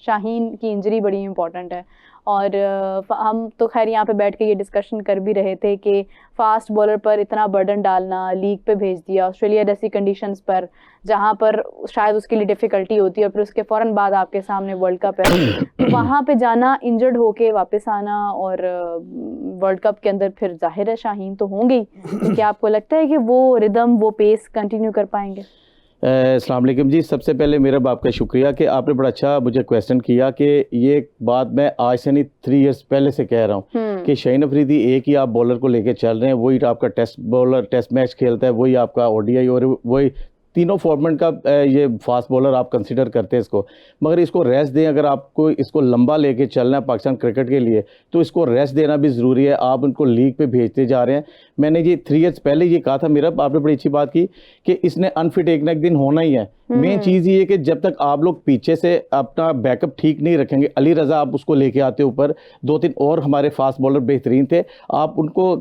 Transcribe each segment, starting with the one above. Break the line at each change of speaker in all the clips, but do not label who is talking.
शाहीन की इंजरी बड़ी इंपॉर्टेंट है। और हम तो खैर यहाँ पे बैठ के ये डिस्कशन कर भी रहे थे कि फास्ट बॉलर पर इतना बर्डन डालना, लीग पे भेज दिया ऑस्ट्रेलिया जैसी कंडीशंस पर जहाँ पर शायद उसके लिए डिफिकल्टी होती है, और फिर उसके फौरन बाद आपके सामने वर्ल्ड कप है, तो वहाँ पे जाना, इंजर्ड होके वापस आना, और वर्ल्ड कप के अंदर फिर जाहिर है शाहीन तो होंगे ही। तो क्या आपको लगता है कि वो रिदम, वो पेस कंटिन्यू कर पाएंगे?
अस्सलाम वालेकुम जी। सबसे पहले मेरा आपका शुक्रिया कि आपने बड़ा अच्छा मुझे क्वेश्चन किया कि ये बात मैं आज से नहीं 3 इयर्स पहले से कह रहा हूँ कि शाहीन अफरीदी एक ही आप बॉलर को लेके चल रहे हैं, वही आपका टेस्ट बॉलर, टेस्ट मैच खेलता है, वही आपका ओडीआई, और वही तीनों फॉर्मेट का ये फास्ट बॉलर आप कंसिडर करते हैं इसको। मगर इसको रेस्ट दें, अगर आपको इसको लंबा लेके चलना है पाकिस्तान क्रिकेट के लिए तो इसको रेस्ट देना भी ज़रूरी है। आप उनको लीग पे भेजते जा रहे हैं। मैंने ये 3 इयर्स पहले ये कहा था, मेरा आपने बड़ी अच्छी बात की कि इसने अनफिट एक ना एक दिन होना ही है। मेन चीज़ ये है कि जब तक आप लोग पीछे से अपना बैकअप ठीक नहीं रखेंगे, अली रज़ा आप उसको लेके आते ऊपर, 2-3 और हमारे फास्ट बॉलर बेहतरीन थे, आप उनको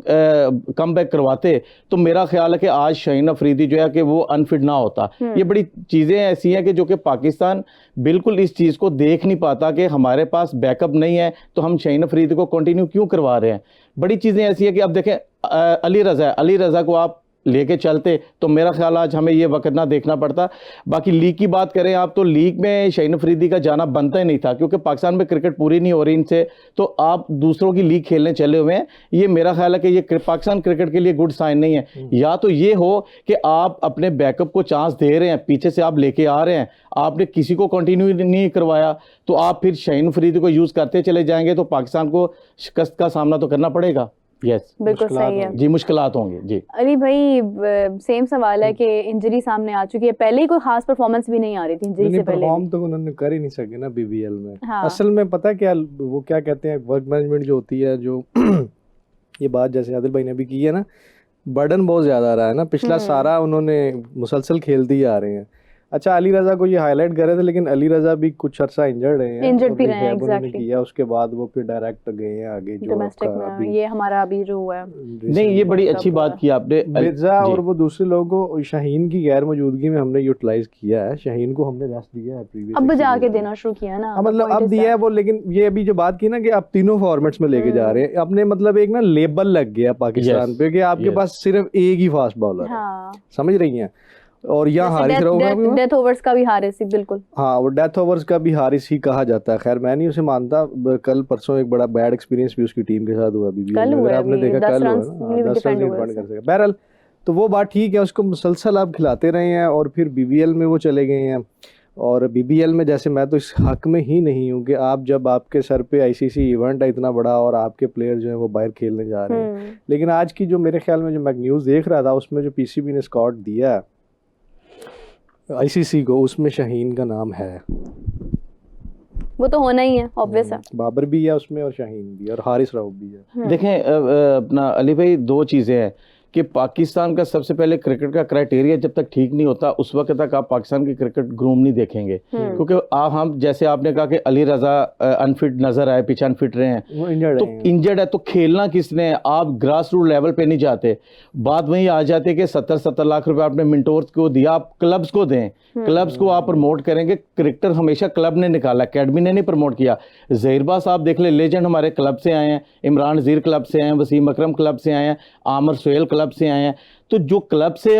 कम बैक करवाते, तो मेरा ख्याल है कि आज शाहीन अफरीदी जो है कि वो अनफिट ना होता। ये बड़ी चीज़ें ऐसी हैं कि जो कि पाकिस्तान बिल्कुल इस चीज़ को देख नहीं पाता कि हमारे पास बैकअप नहीं है, तो हम शाहीन अफरीदी को कंटिन्यू क्यों करवा रहे हैं। बड़ी चीज़ें ऐसी है कि अब देखें अली रज़ा है, अली रज़ा को आप लेके चलते तो मेरा ख्याल आज हमें ये वक्त ना देखना पड़ता। बाकी लीग की बात करें आप, तो लीग में शाहीन अफरीदी का जाना बनता ही नहीं था, क्योंकि पाकिस्तान में क्रिकेट पूरी नहीं हो रही इनसे, तो आप दूसरों की लीग खेलने चले हुए हैं। ये मेरा ख्याल है कि ये पाकिस्तान क्रिकेट के लिए गुड साइन नहीं है। या तो ये हो कि आप अपने बैकअप को चांस दे रहे हैं, पीछे से आप लेके आ रहे हैं, आपने किसी को कंटिन्यू नहीं करवाया, तो आप फिर शाहीन अफरीदी को यूज़ करते चले जाएंगे तो पाकिस्तान को शिकस्त का सामना तो करना पड़ेगा। यस,
बिल्कुल सही है
जी, मुश्किलात होंगी जी।
अली भाई, सेम सवाल है कि इंजरी सामने आ चुकी है, पहले ही कोई खास परफॉर्मेंस भी नहीं आ रही थी इंजरी से पहले।
परफॉर्म तो उन्होंने कर ही नहीं सके ना बीबीएल में।
हाँ।
असल में पता क्या, वो क्या कहते हैं, वर्क मैनेजमेंट जो होती है, जो ये बात जैसे आदिल भाई ने भी की है ना, बर्डन बहुत ज़्यादा आ रहा है ना, पिछला सारा उन्होंने मुसलसल खेलते ही आ रहे हैं। अच्छा, अली रज़ा को ये हाईलाइट कर रहे थे, लेकिन अली रज़ा भी कुछ अर्सा इंजर्ड हैं,
इंजर्ड भी रहे हैं एग्जैक्टली
किया, उसके बाद वो फिर डायरेक्ट गए हैं आगे जो
डोमेस्टिक में। ये हमारा अभी जो हुआ है,
नहीं, ये बड़ी अच्छी बात की आपने
मिर्जा, और वो दूसरे लोगों को शाहीन की गैर मौजूदगी में हमने यूटिलाइज किया है। शाहीन को हमने रेस्ट दिया है प्रीवियस,
अब जाके देना शुरू किया ना,
मतलब अब दिया है वो। लेकिन ये अभी जो बात की ना कि आप तीनों फॉर्मेट्स में लेके जा रहे हैं, अपने मतलब एक ना लेबल लग गया पाकिस्तान पे कि आपके पास सिर्फ एक ही फास्ट बॉलर है। समझ रही हैं? और यहाँ हारिस रऊफ,
डेथ ओवर्स का भी हारिस ही, बिल्कुल
हाँ, वो डेथ ओवर्स का भी हारिस ही कहा जाता है। खैर मैं नहीं उसे मानता, कल परसों एक बड़ा बैड एक्सपीरियंस भी उसकी टीम के साथ हुआ बीबीएल में, अगर आपने देखा कल हुआ ना, 10 रन डिफेंड कर सका। बहरहाल तो वो बात ठीक है, उसको मुसलसल आप खिलाते रहे हैं, और फिर बीबीएल में वो चले गए हैं। और बीबीएल में जैसे मैं तो इस हक में ही नहीं हूँ कि आप, जब आपके सर पे आईसीसी इवेंट है इतना बड़ा और आपके प्लेयर जो है वो बाहर खेलने जा रहे हैं। लेकिन आज की जो मेरे ख्याल में जो मैं न्यूज़ देख रहा था, उसमें जो पीसीबी ने स्कॉट दिया आईसीसी को, उसमें शाहीन का नाम है।
वो तो होना ही है, ऑब्वियस है।
बाबर भी है उसमें, और शाहीन भी, और हारिस रऊफ भी है।
देखें अपना अली भाई, 2 चीज़ें हैं कि पाकिस्तान का सबसे पहले क्रिकेट का क्राइटेरिया जब तक ठीक नहीं होता उस वक्त तक आप पाकिस्तान की क्रिकेट ग्रूम नहीं देखेंगे। क्योंकि हम जैसे आपने कहा कि अली रज़ा अनफिट नजर आए, पीछे अनफिट रहे हैं,
वो इंजर्ड
तो इंजर्ड है, तो खेलना किसने है? आप ग्रास रूट लेवल पे नहीं जाते। बात वहीं आ जाती है कि 70 लाख रुपए आपने मिंटोर्स को दिया, आप क्लब्स को दें, क्लब्स को आप प्रमोट करेंगे। क्रिकेटर हमेशा क्लब ने निकाला, अकेडमी ने नहीं प्रमोट किया। ज़हीर साहब देख ले, लेजेंड हमारे क्लब से आए हैं, इमरान नज़ीर क्लब से आए हैं, वसीम अकरम क्लब से आए हैं, आमिर सोहेल क्लब से आए हैं। तो जो क्लब से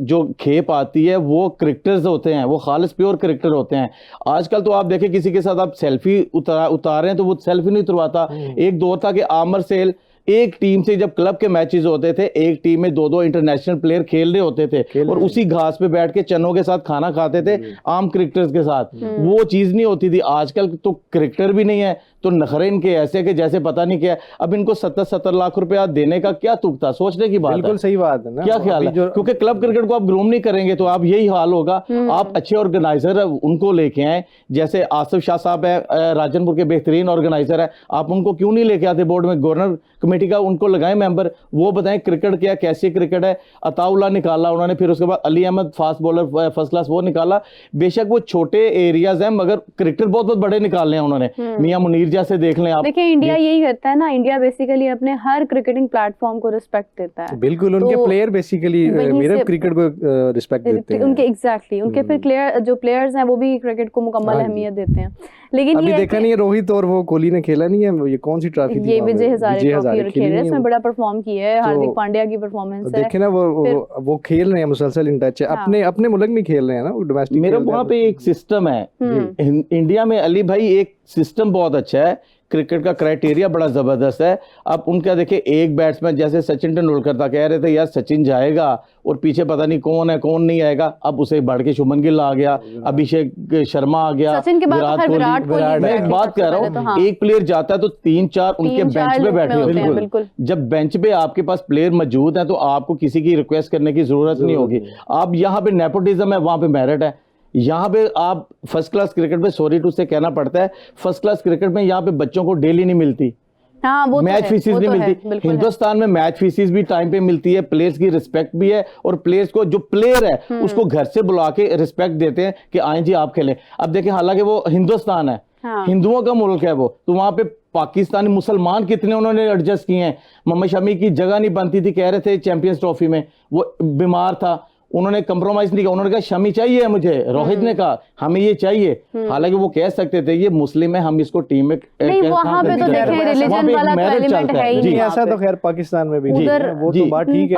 जो खेप आती है वो क्रिकेटर्स होते हैं, वो खालिस प्योर क्रिकेटर होते हैं। आजकल तो आप देखें किसी के साथ आप सेल्फी उतार रहे हैं तो वो सेल्फी नहीं उतरवाता। एक दौर था कि आमिर सोहेल एक टीम से, जब क्लब के मैचेस होते थे, एक टीम में 2-2 इंटरनेशनल प्लेयर खेल रहे होते थे और उसी घास पे बैठ के चनों के साथ खाना खाते थे आम क्रिकेटर्स के साथ। वो चीज नहीं होती थी। आजकल तो क्रिकेटर भी नहीं है तो नखरे इनके ऐसे कि जैसे पता नहीं क्या। अब इनको 70 लाख रुपया देने का क्या तुक था? सोचने की बात है।
बिल्कुल सही बात है ना।
क्या ख्याल है? क्योंकि क्लब क्रिकेट को आप ग्रूम नहीं करेंगे तो आप यही हाल होगा। आप अच्छे ऑर्गेनाइजर उनको लेके आए, जैसे आसिफ शाह साहब है, राजनपुर के बेहतरीन ऑर्गेनाइजर है, आप उनको क्यों नहीं लेके आते बोर्ड में? गवर्नर कमेटी का उनको लगाए मेंबर, वो बताएं क्रिकेट क्या, कैसी क्रिकेट है। अताउल्ला निकाला उन्होंने, फिर उसके बाद Ali Ahmed fast bowler first class वो निकाला। बेशक वो छोटे एरियाज हैं मगर क्रिकेटर बहुत बहुत बड़े निकाले हैं उन्होंने। मियां मुनीर जैसे देख लें आप।
देखिए इंडिया यही करता है ना, इंडिया बेसिकली अपने हर क्रिकेटिंग प्लेटफॉर्म को रिस्पेक्ट देता है।
बिल्कुल, उनके प्लेयर बेसिकली मेरे क्रिकेट को रिस्पेक्ट देते हैं
उनके एग्जैक्टली उनके फिर जो प्लेयर्स हैं वो भी क्रिकेट को मुकम्मल अहमियत देते हैं। लेकिन
अभी देखा नहीं है रोहित और वो कोहली ने खेला नहीं है, ये कौन सी ट्रॉफी थी,
ये विजय हजारे ट्रॉफी खेल रहे हैं, इसमें बड़ा परफॉर्म किया है, हार्दिक पांड्या की परफॉर्मेंस है,
देखे ना वो खेल रहे हैं मुसलसल इन टच है, अपने अपने मुल्क में खेल रहे हैं ना वो डोमेस्टिक।
मेरा वहाँ पे एक सिस्टम है इंडिया में, अली भाई एक सिस्टम बहुत अच्छा है, क्रिकेट का क्राइटेरिया बड़ा जबरदस्त है। अब उनका देखिए एक बैट्समैन जैसे सचिन तेंदुलकर था, कह रहे थे यार सचिन जाएगा और पीछे पता नहीं कौन है कौन नहीं आएगा, अब उसे बढ़ के शुभमन गिल आ गया, अभिषेक शर्मा आ गया,
सचिन के बाद तो विराट कोहली।
मैं एक बात कह रहा हूँ, एक प्लेयर जाता है तो 3-4 उनके बेंच पे बैठे होते हैं। बिल्कुल, जब बेंच पे आपके पास प्लेयर मौजूद है तो आपको किसी की रिक्वेस्ट करने की जरूरत नहीं होगी। आप यहाँ पे नेपोटिज्म है, वहां पे मेरिट है। यहाँ पे आप फर्स्ट क्लास क्रिकेट में, सॉरी टू से कहना पड़ता है, फर्स्ट क्लास क्रिकेट में यहाँ पे बच्चों को डेली नहीं मिलती,
हाँ, वो
मैच फीसिस नहीं मिलती। हिंदुस्तान में मैच फीसिस भी टाइम पे मिलती है, प्लेयर्स की रिस्पेक्ट भी है, और प्लेयर्स को जो प्लेयर है उसको घर से बुला के रिस्पेक्ट देते हैं कि आए जी आप खेलें। अब देखिए हालांकि वो हिंदुस्तान है, हिंदुओं का मुल्क है वो, तो वहां पे पाकिस्तानी मुसलमान कितने उन्होंने एडजस्ट किए हैं। मोहम्मद शमी की जगह नहीं बनती थी, कह रहे थे चैंपियंस ट्रॉफी में, वो बीमार था, उन्होंने कंप्रोमाइज नहीं किया, उन्होंने कहा शमी चाहिए मुझे, रोहित ने कहा हमें ये चाहिए। हालांकि वो कह सकते थे ये मुस्लिम है, हम इसको टीम में
नहीं, वहां पे तो देखें रिलीजन वाला एलिमेंट है ही नहीं।
ऐसा तो खैर पाकिस्तान में भी उधर वो तो बात ठीक है,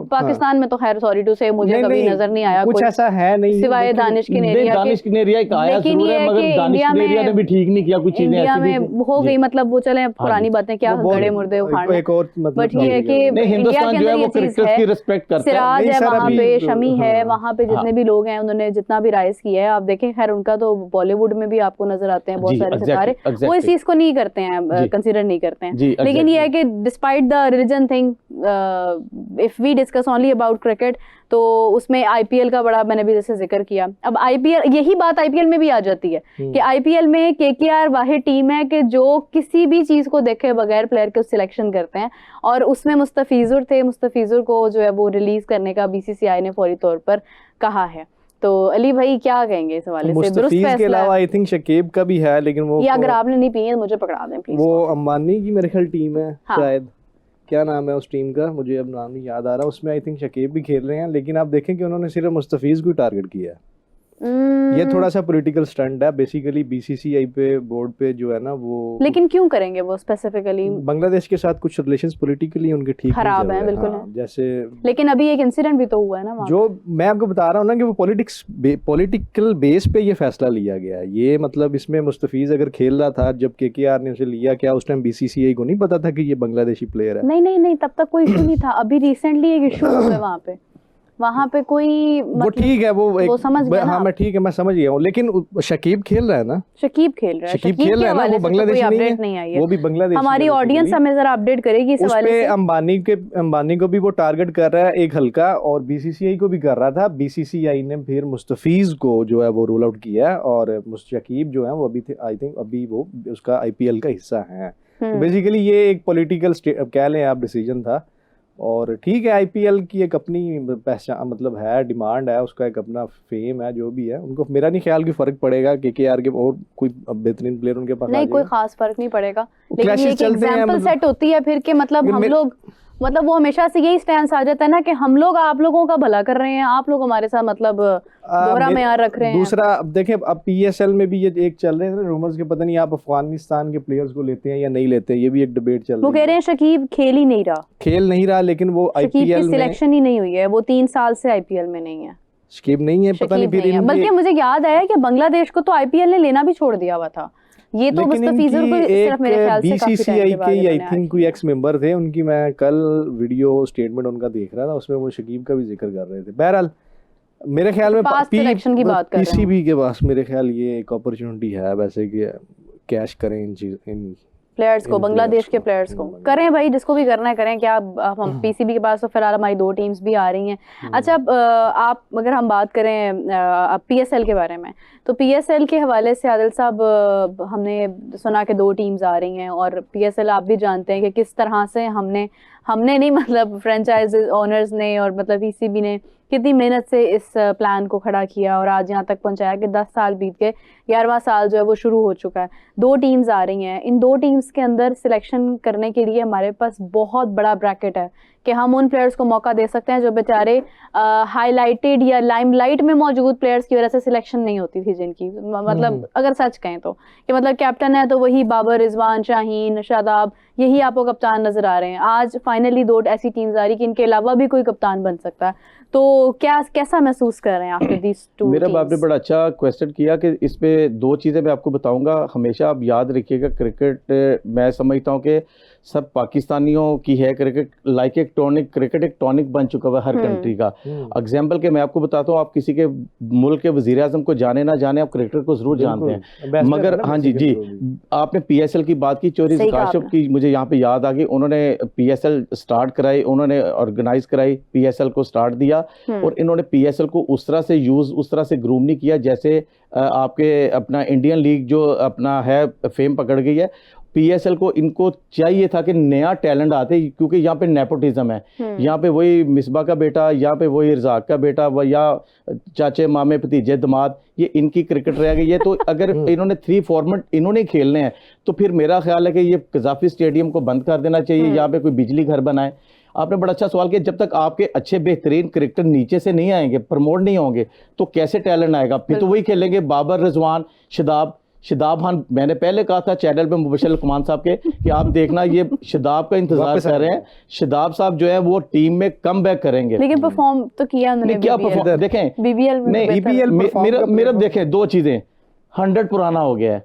पाकिस्तान में तो खैर सॉरी टू से मुझे कभी नजर नहीं आया
कुछ ऐसा है नहीं,
सिवाय दानिश किनेरिया
का आया जरूर है, मगर दानिश किनेरिया ने भी ठीक नहीं किया, कुछ चीजें ऐसी भी
हो गई, मतलब वो चले पुरानी बातें क्या गड़े मुर्दे उखाड़ना,
एक और
बट ये है कि
हिंदुस्तान जो है वो क्रिकेट की रिस्पेक्ट करता है।
सिराज है वहां पे, शमी है वहां पे, जितने भी लोग हैं उन्होंने जितना भी राइज किया है, आप देखें खैर उनका तो बॉलीवुड में भी आपको नजर आते हैं बहुत सारे सितारे, वो इस चीज को नहीं करते हैं, कंसीडर नहीं करते हैं। लेकिन ये है कि despite the religion thing, if we discuss only about cricket, तो उसमें आईपीएल का बड़ा मैंने भी जैसे जिक्र किया। अब आईपीएल, यही बात आईपीएल में भी आ जाती है कि आईपीएल में केकेआर वाहिद टीम है कि जो किसी भी चीज को देखे बगैर प्लेयर के सिलेक्शन करते हैं, और उसमें मुस्तफिजुर थे, मुस्तफिजुर को जो है वो रिलीज करने का बीसीसीआई ने फौरी तौर पर कहा है। तो अली भाई क्या कहेंगे इस हवाले से? दुरुस्त फैसला के अलावा
आई थिंक शकीब का भी है, लेकिन वो
अगर आपने नहीं पी है तो मुझे पकड़ा दें प्लीज।
वो अंबानी की मेरे ख्याल टीम है, शायद क्या नाम है उस टीम का, मुझे अब नाम नहीं याद आ रहा, उसमें आई थिंक शकीब भी खेल रहे हैं, लेकिन आप देखें कि उन्होंने सिर्फ मुस्तफिज को टारगेट किया है। ये थोड़ा सा पॉलिटिकल स्टंट है बेसिकली, बीसीसीआई पे बोर्ड पे जो है ना वो।
लेकिन क्यों करेंगे वो स्पेसिफिकली?
बांग्लादेश के साथ कुछ रिलेशंस पॉलिटिकली उनके ठीक
खराब है, बिल्कुल है।
जैसे
लेकिन अभी एक इंसिडेंट भी तो हुआ है ना वहाँ,
जो मैं आपको बता रहा हूँ ना कि वो पॉलिटिकल बेस पे ये फैसला लिया गया है। ये मतलब इसमें मुस्तफिज अगर खेल रहा था जब केकेआर ने उसे लिया, क्या उस टाइम बीसीसीआई को नहीं पता था कि ये बांग्लादेशी प्लेयर है?
नहीं, तब तक कोई इशू नहीं था, अभी रिसेंटली एक इशू हुआ है वहाँ पे कोई मतलब,
वो ठीक है, वो
समझ गया
हाँ मैं ठीक है, मैं समझ गया हूँ, लेकिन शकीब खेल रहा है ना,
शकीब खेल रहा है ना, वो
बांग्लादेश नहीं है, वो भी बांग्लादेश।
हमारी ऑडियंस हमें जरा अपडेट करेगी इस हवाले से।
अंबानी को भी वो टारगेट कर रहा है एक हल्का, और बीसीसीआई को भी कर रहा था। बीसीसीआई ने फिर मुस्तफिज को जो है वो रूल आउट किया, और शकीब जो है वो अभी आई थिंक अभी वो उसका आईपीएल का हिस्सा है। बेसिकली ये एक पॉलिटिकल कह लें आप डिसीजन था, और ठीक है आईपीएल की एक अपनी पहचान मतलब है, डिमांड है, उसका एक अपना फेम है, जो भी है उनको मेरा नहीं ख्याल कि फर्क पड़ेगा केकेआर के और कोई बेहतरीन प्लेयर उनके पास
नहीं, कोई खास फर्क नहीं पड़ेगा, लेकिन ये एग्जांपल सेट होती है फिर के मतलब हम लोग मतलब वो हमेशा से यही स्टैंड आ जाता है ना कि हम लोग आप लोगों का भला कर रहे हैं, आप लोग हमारे साथ मतलब दोहरा मेयार रख रहे हैं।
दूसरा अब देखें, अब पीएसएल में भी ये एक चल रहे हैं रूमर्स के, पता नहीं आप अफगानिस्तान के प्लेयर्स को लेते हैं या नहीं लेते, ये भी एक डिबेट चल रही है।
वो कह रहे हैं शकीब खेल ही नहीं रहा, लेकिन
वो आईपीएल में
सिलेक्शन ही नहीं हुई है, वो 3 साल से आईपीएल में नहीं है,
शकीब नहीं है, पता नहीं फिर।
बल्कि मुझे याद आया कि बांग्लादेश को तो आईपीएल ने लेना भी छोड़ दिया हुआ था। ये तो मुस्तफिजुर को सिर्फ मेरे ख्याल से
बीसीसीआई के आई थिंक कोई एक्स मेंबर थे उनकी, मैं कल वीडियो स्टेटमेंट उनका देख रहा था, उसमें वो शकीब का भी जिक्र कर रहे थे। बहरहाल मेरे ख्याल में
सिलेक्शन की बात कर रहे हैं,
पीसीबी के पास मेरे ख्याल ये एक अपॉर्चुनिटी है वैसे कि कैश करें इन
प्लेयर्स को, बांग्लादेश के प्लेयर्स को करें भाई, जिसको भी करना है करें। क्या हम पीसीबी के पास तो फिलहाल हमारी 2 टीम्स भी आ रही हैं। अच्छा आप अगर हम बात करें पीएसएल के बारे में, तो पीएसएल के हवाले से आदिल साहब हमने सुना कि 2 टीम्स आ रही हैं, और पीएसएल आप भी जानते हैं कि किस तरह से हमने नहीं मतलब फ्रेंचाइज ओनर्स ने और मतलब पीसीबी ने कितनी मेहनत से इस प्लान को खड़ा किया और आज यहाँ तक पहुँचाया कि 10 साल बीत गए, 11वां साल जो है वो शुरू हो चुका है। 2 टीम्स आ रही हैं, इन 2 टीम्स के अंदर सिलेक्शन करने के लिए हमारे पास बहुत बड़ा ब्रैकेट है कि हम उन प्लेयर्स को मौका दे सकते हैं जो बेचारे हाईलाइटेड या लाइमलाइट में मौजूद प्लेयर्स की वजह से सिलेक्शन नहीं होती थी जिनकी, मतलब अगर सच कहें तो कि मतलब कैप्टन है तो वही बाबर, रिजवान, शाहीन, शादाब, यही आपको कप्तान नजर आ रहे हैं। आज फाइनली 2 ऐसी टीम्स आ रही कि इनके अलावा भी कोई कप्तान बन सकता है। तो कैसा महसूस कर रहे हैं आफ्टर दीस 2
मेरा बाप ने बड़ा अच्छा क्वेश्चन किया कि इस पे 2 चीज़ें मैं आपको बताऊंगा। हमेशा आप याद रखिएगा, क्रिकेट मैं समझता हूँ कि सब पाकिस्तानियों की है क्रिकेट, लाइक एक टॉनिक, क्रिकेट एक टॉनिक बन चुका है हर कंट्री का। एग्जाम्पल के मैं आपको बताता हूँ, आप किसी के मुल्क के वजीर आजम को जाने ना जाने, आप क्रिकेटर को जरूर जानते हैं, मगर हाँ जी आपने PSL की बात की, चोरी काशिफ की मुझे यहाँ पे याद आ गई। उन्होंने PSL स्टार्ट कराई, उन्होंने ऑर्गेनाइज कराई, PSL को स्टार्ट दिया और इन्होंने PSL को उस तरह से यूज, उस तरह से ग्रूम नहीं किया जैसे आपके अपना इंडियन लीग जो अपना है फेम पकड़ गई है। PSL को इनको चाहिए था कि नया टैलेंट आते, क्योंकि यहाँ पे नेपोटिज्म है, यहाँ पे वही मिसबा का बेटा, यहाँ पे वही रजाक का बेटा, वह या चाचे मामे भतीजे दामाद, ये इनकी क्रिकेट रह गई है। तो अगर इन्होंने 3 फॉर्मेट इन्होंने खेलने हैं तो फिर मेरा ख्याल है कि ये कजाफी स्टेडियम को बंद कर देना चाहिए, यहाँ पे कोई बिजली घर बनाए। आपने बड़ा अच्छा सवाल किया, जब तक आपके अच्छे बेहतरीन क्रिकेटर नीचे से नहीं आएंगे, प्रमोट नहीं होंगे, तो कैसे टैलेंट आएगा? फिर तो वही खेलेंगे बाबर, रिजवान, शादाब खान। मैंने पहले कहा था चैनल पे मुबशर लुकमान साहब के कि आप देखना ये शादाब का इंतजार कर रहे हैं, शादाब साहब जो है वो टीम में कम बैक करेंगे।
लेकिन परफॉर्म तो किया उन्होंने,
क्या परफॉर्म देखें
BBL में
मेरा देखें 2 चीजें, 100 पुराना हो गया है,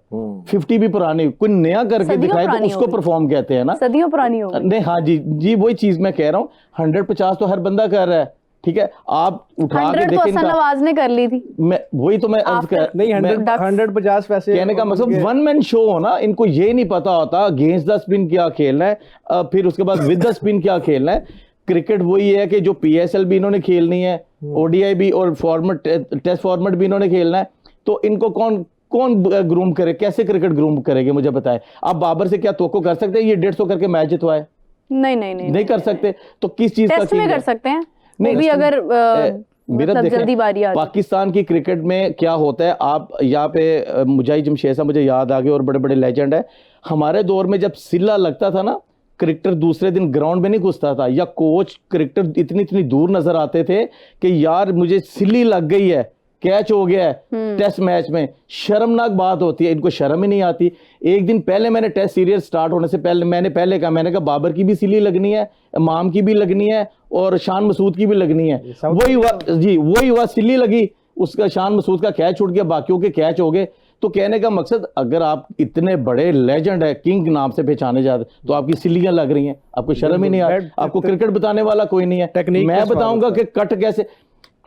50 भी पुरानी, कोई नया करके दिखाए तो उसको परफॉर्म कहते हैं ना,
सदियों पुरानी हो गई।
नहीं हाँ जी वही चीज मैं कह रहा हूँ। 150 तो हर बंदा कर रहा है, ठीक है, आप उठा के देखें,
तो नवाज ने कर ली थी,
मैं वही तो मैं अर्ज कर
नहीं 150 पैसे
कहने का मतलब 1 मैन शो हो ना, इनको ये नहीं पता होता अगेंस्ट द स्पिन क्या खेलना है, फिर उसके बाद विद द स्पिन क्या खेलना है। क्रिकेट वही है कि जो PSL भी इन्होंने खेलनी है, ODI भी और फॉर्मेट टेस्ट फॉर्मेट भी इन्होंने खेलना है, तो इनको कौन ग्रूम करे, कैसे क्रिकेट ग्रूम करेंगे मुझे बताएं। आप बाबर से क्या तवक्को कर सकते हैं ये 150 करके मैच जितवाए? नहीं कर सकते। तो किस चीज का
टेस्ट में कर सकते हैं
नहीं
भी, अगर
मेरा
मतलब जल्दी बारी आ
पाकिस्तान की क्रिकेट में क्या होता है, आप यहाँ पे मुजाहिद जमशेद साहब मुझे याद आ गए और बड़े बड़े लेजेंड है। हमारे दौर में जब सिला लगता था ना, क्रिकेटर दूसरे दिन ग्राउंड में नहीं घुसता था, या कोच क्रिकेटर इतनी दूर नजर आते थे कि यार मुझे सिल्ली लग गई है, कैच हो गया है टेस्ट मैच में। शर्मनाक बात होती है, इनको शर्म ही नहीं आती। एक दिन पहले मैंने टेस्ट सीरीज स्टार्ट होने से पहले मैंने कहा बाबर की भी सिली लगनी है, इमाम की भी लगनी है और शान मसूद की भी लगनी है। वही हुआ सिली लगी, उसका शान मसूद का कैच छूट गया, बाकियों के कैच हो गए। तो कहने का मकसद, अगर आप इतने बड़े लेजेंड है, किंग नाम से पहचाने जाते, तो आपकी सिलियां लग रही हैं, आपको शर्म ही नहीं आती, आपको क्रिकेट बताने वाला कोई नहीं है। मैं बताऊंगा कि कट कैसे,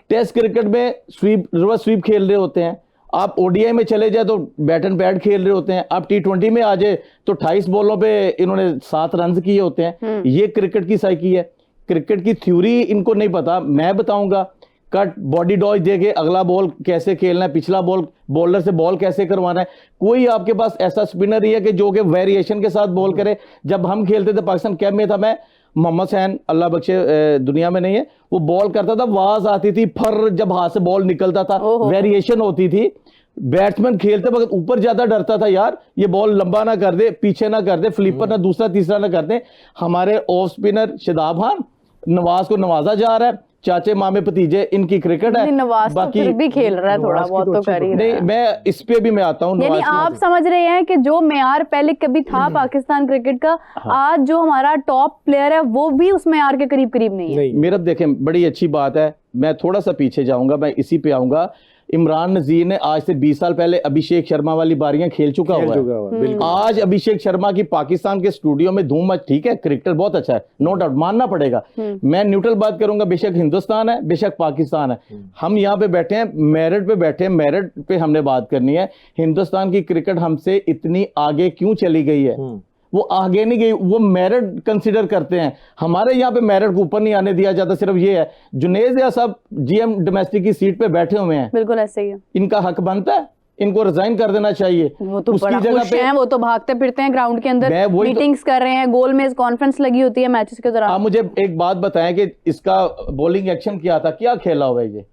टेस्ट क्रिकेट में रिवर्स स्वीप खेल रहे होते हैं, आप ODI में चले जाए तो बैट एंड पैड खेल रहे होते हैं, आप T20 में आ जाए तो 28 बॉलों पे इन्होंने 7 रन किए होते हैं। ये क्रिकेट की साइकी है, क्रिकेट की थ्योरी इनको नहीं पता। मैं बताऊंगा कट, बॉडी डॉज देके अगला बॉल कैसे खेलना है, पिछला बॉल बॉलर से बॉल कैसे करवाना है। कोई आपके पास ऐसा स्पिनर ही है कि जो कि वेरिएशन के साथ बॉल करे। जब हम खेलते थे पाकिस्तान कैंप में था, मैं मोहम्मद सैन अल्लाह बख्शे दुनिया में नहीं है, वो बॉल करता था, आवाज आती थी फर, जब हाथ से बॉल निकलता था वेरिएशन होती थी। बैट्समैन खेलते वक्त ऊपर ज्यादा डरता था, यार ये बॉल लंबा ना कर दे, पीछे ना कर दे, फ्लिपर ना दूसरा तीसरा ना कर दे। हमारे ऑफ स्पिनर शादाब खान, नवाज को नवाजा जा रहा है, चाचे मामे भतीजे, इनकी क्रिकेट है।
नवाज बाकी तो फिर भी खेल रहा है, थोड़ा बहुत तो कर ही रहा है।
नहीं, मैं इस पे भी मैं आता हूँ।
यानी आप समझ रहे हैं कि जो मेयार पहले कभी था पाकिस्तान क्रिकेट का, आज जो हमारा टॉप प्लेयर है वो भी उस मेयार के करीब नहीं है।
मेरा देखें बड़ी अच्छी बात है, मैं थोड़ा सा पीछे जाऊंगा, मैं इसी पे आऊंगा। इमरान नजीर ने आज से 20 साल पहले अभिषेक शर्मा वाली बारियां खेल चुका हुआ है। आज अभिषेक शर्मा की पाकिस्तान के स्टूडियो में धूम मच, ठीक है क्रिकेटर बहुत अच्छा है, नो डाउट मानना पड़ेगा। मैं न्यूट्रल बात करूंगा, बेशक हिंदुस्तान है बेशक पाकिस्तान है, हम यहाँ पे बैठे हैं मेरिट पे बैठे हैं, मेरिट पे हमने बात करनी है। हिंदुस्तान की क्रिकेट हमसे इतनी आगे क्यों चली गई है? वो आगे नहीं गई, वो मेरिट कंसीडर करते हैं। हमारे यहाँ पे मेरिट को ऊपर नहीं आने दिया जाता। सिर्फ ये है, जुनेज या सब GM डोमेस्टिक की सीट पे बैठे हुए हैं,
बिल्कुल ऐसे ही है।
इनका हक बनता है इनको रिजाइन कर देना चाहिए।
वो तो बड़ा खुश हैं, वो तो भागते फिरते हैं ग्राउंड के अंदर, मीटिंग्स कर रहे हैं, गोल में कॉन्फ्रेंस लगी होती है मैचेस के दौरान।
आप मुझे एक बात बताएं कि इसका बॉलिंग एक्शन क्या था, क्या खेला हुआ है ये?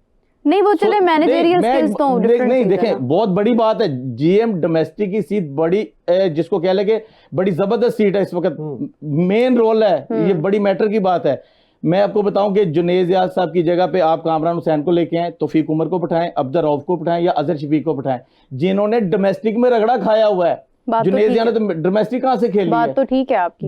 नहीं वो चले मैनेजरियल स्किल्स तो डिफरेंट
नहीं देखें, बहुत बड़ी बात है, जीएम डोमेस्टिक की सीट बड़ी जिसको कह ले कि बड़ी जबरदस्त सीट है इस वक्त, मेन रोल है, ये बड़ी मैटर की बात है। मैं आपको बताऊं कि जुनेद याद साहब की जगह पे आप कामरान हुसैन को लेके आए, तौफीक उमर को बिठाएं, अब्दुल रऊफ को बिठाएं या अजहर शफीक को बिठाएं, जिन्होंने डोमेस्टिक में रगड़ा खाया हुआ है। जुनेद याद ने तो डोमेस्टिक कहां से खेली है?
बात तो ठीक है आपकी।